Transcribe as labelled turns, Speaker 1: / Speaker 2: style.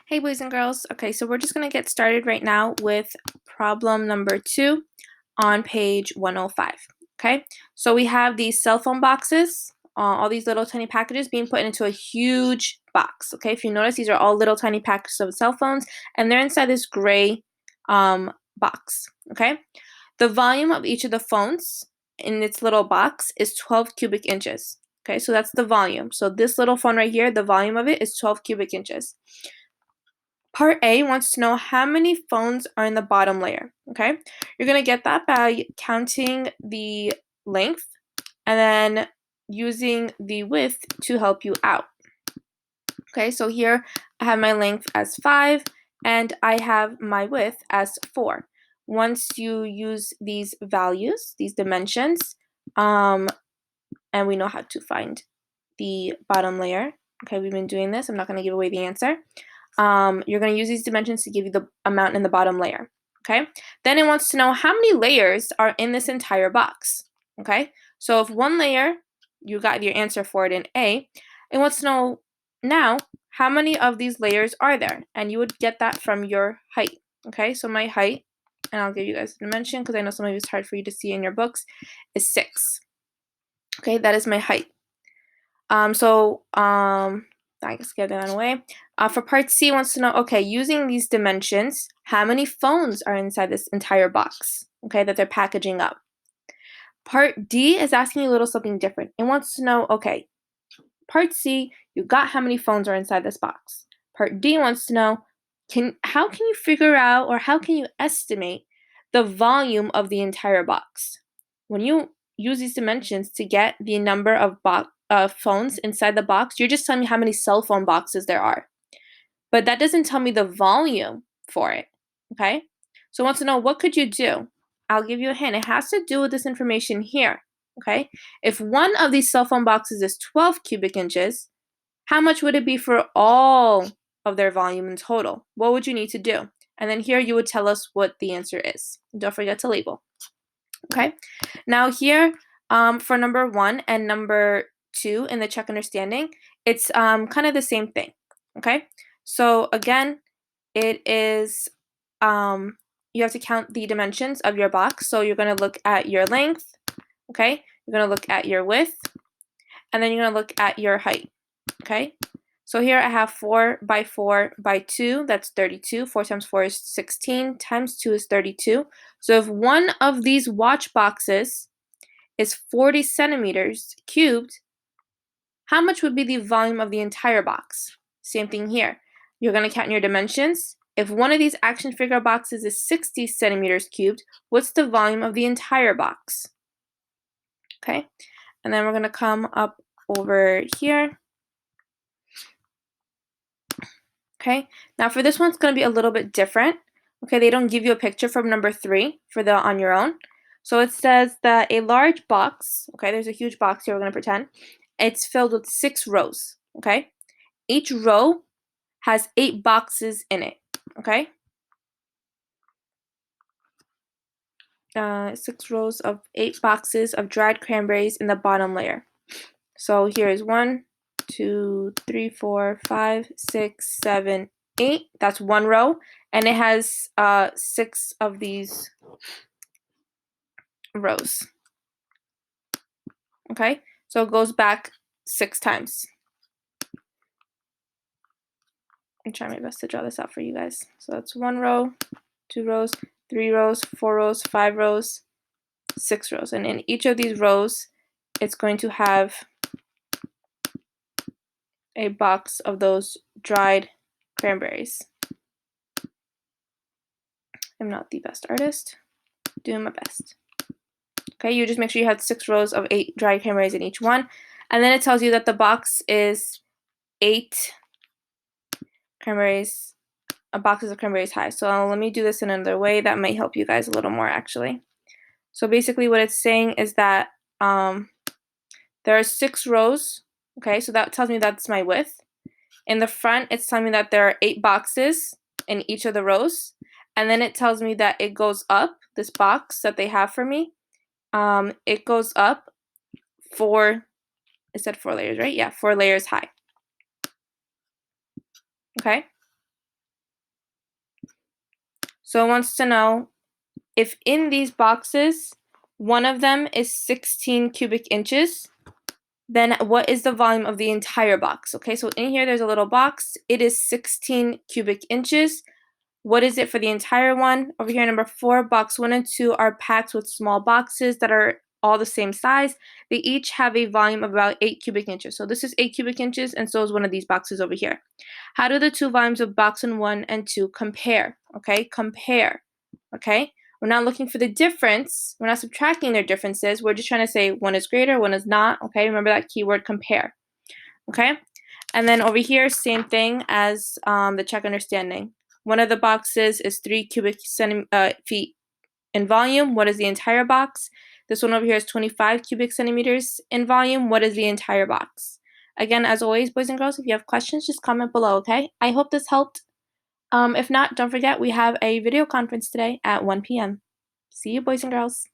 Speaker 1: Hey boys and girls. Okay, so we're just going to get started right now with problem number 2 on page 105. Okay, so we have these cell phone boxes, all these little tiny packages being put into a huge box. Okay, if you notice, these are all little tiny packages of cell phones, and they're inside this gray box. Okay, the volume of each of the phones in its little box is 12 cubic inches. Okay, so that's the volume. So this little phone right here, the volume of it is 12 cubic inches. Part A wants to know how many phones are in the bottom layer, okay? You're going to get that by counting the length and then using the width to help you out. Okay, so here I have my length as 5 and I have my width as 4. Once you use these values, these dimensions, and we know how to find the bottom layer. Okay, we've been doing this. I'm not going to give away the answer. You're going to use these dimensions to give you the amount in the bottom layer. Okay, then it wants to know how many layers are in this entire box. Okay, so if one layer, you got your answer for it in A, it wants to know now how many of these layers are there, and you would get that from your height. Okay, so my height, and I'll give you guys a dimension because I know some of it's hard for you to see in your books, is 6. Okay, that is my height. I guess get that away. For part C, wants to know, okay, using these dimensions, how many phones are inside this entire box, okay, that they're packaging up? Part D is asking you a little something different. It wants to know, okay, part C, you got how many phones are inside this box. Part D wants to know, how can you figure out or how can you estimate the volume of the entire box? When you use these dimensions to get the number of phones inside the box, you're just telling me how many cell phone boxes there are. But that doesn't tell me the volume for it, okay? So I want to know, what could you do? I'll give you a hint. It has to do with this information here, okay? If one of these cell phone boxes is 12 cubic inches, how much would it be for all of their volume in total? What would you need to do? And then here you would tell us what the answer is. Don't forget to label. Okay, now here for number 1 and number 2 in the check understanding, it's kind of the same thing. Okay, so again, it is you have to count the dimensions of your box. So you're going to look at your length. Okay, you're going to look at your width, and then you're going to look at your height. Okay, so here I have 4 by 4 by 2, that's 32. 4 times 4 is 16, times 2 is 32. So if one of these watch boxes is 40 centimeters cubed, how much would be the volume of the entire box? Same thing here. You're going to count your dimensions. If one of these action figure boxes is 60 centimeters cubed, what's the volume of the entire box? Okay, and then we're going to come up over here. Okay, now for this one's going to be a little bit different. Okay, they don't give you a picture from number 3 for the on your own. So it says that a large box, okay, there's a huge box here, we're going to pretend, it's filled with 6 rows, okay? Each row has 8 boxes in it, okay? 6 rows of 8 boxes of dried cranberries in the bottom layer. So here is 1, 2, 3, 4, 5, 6, 7, 8. That's one row, and it has 6 of these rows. Okay, so it goes back 6 times. I'm trying my best to draw this out for you guys. So that's 1 row, 2 rows, 3 rows, 4 rows, 5 rows, 6 rows. And in each of these rows, it's going to have a box of those dried cranberries. I'm not the best artist. Doing my best. Okay, you just make sure you have 6 rows of 8 dried cranberries in each one. And then it tells you that the box is 8 cranberries, boxes of cranberries high. So let me do this in another way. That might help you guys a little more, actually. So basically what it's saying is that there are 6 rows. Okay, so that tells me that's my width. In the front, it's telling me that there are 8 boxes in each of the rows. And then it tells me that it goes up, this box that they have for me, it goes up 4, it said 4 layers, right? Yeah, 4 layers high. Okay? So it wants to know if in these boxes, one of them is 16 cubic inches, then what is the volume of the entire box? Okay, so in here there's a little box. It is 16 cubic inches. What is it for the entire one? Over here, number 4, box 1 and 2 are packed with small boxes that are all the same size. They each have a volume of about 8 cubic inches. So this is 8 cubic inches, and so is one of these boxes over here. How do the two volumes of box 1 and 2 compare? Okay, compare. Okay, we're not looking for the difference. We're not subtracting their differences. We're just trying to say one is greater, one is not. Okay, remember that keyword compare. Okay, and then over here, same thing as the check understanding. One of the boxes is 3 cubic feet in volume. What is the entire box? This one over here is 25 cubic centimeters in volume. What is the entire box? Again, as always, boys and girls, if you have questions, just comment below, okay? I hope this helped. If not, don't forget we have a video conference today at 1 p.m. See you, boys and girls.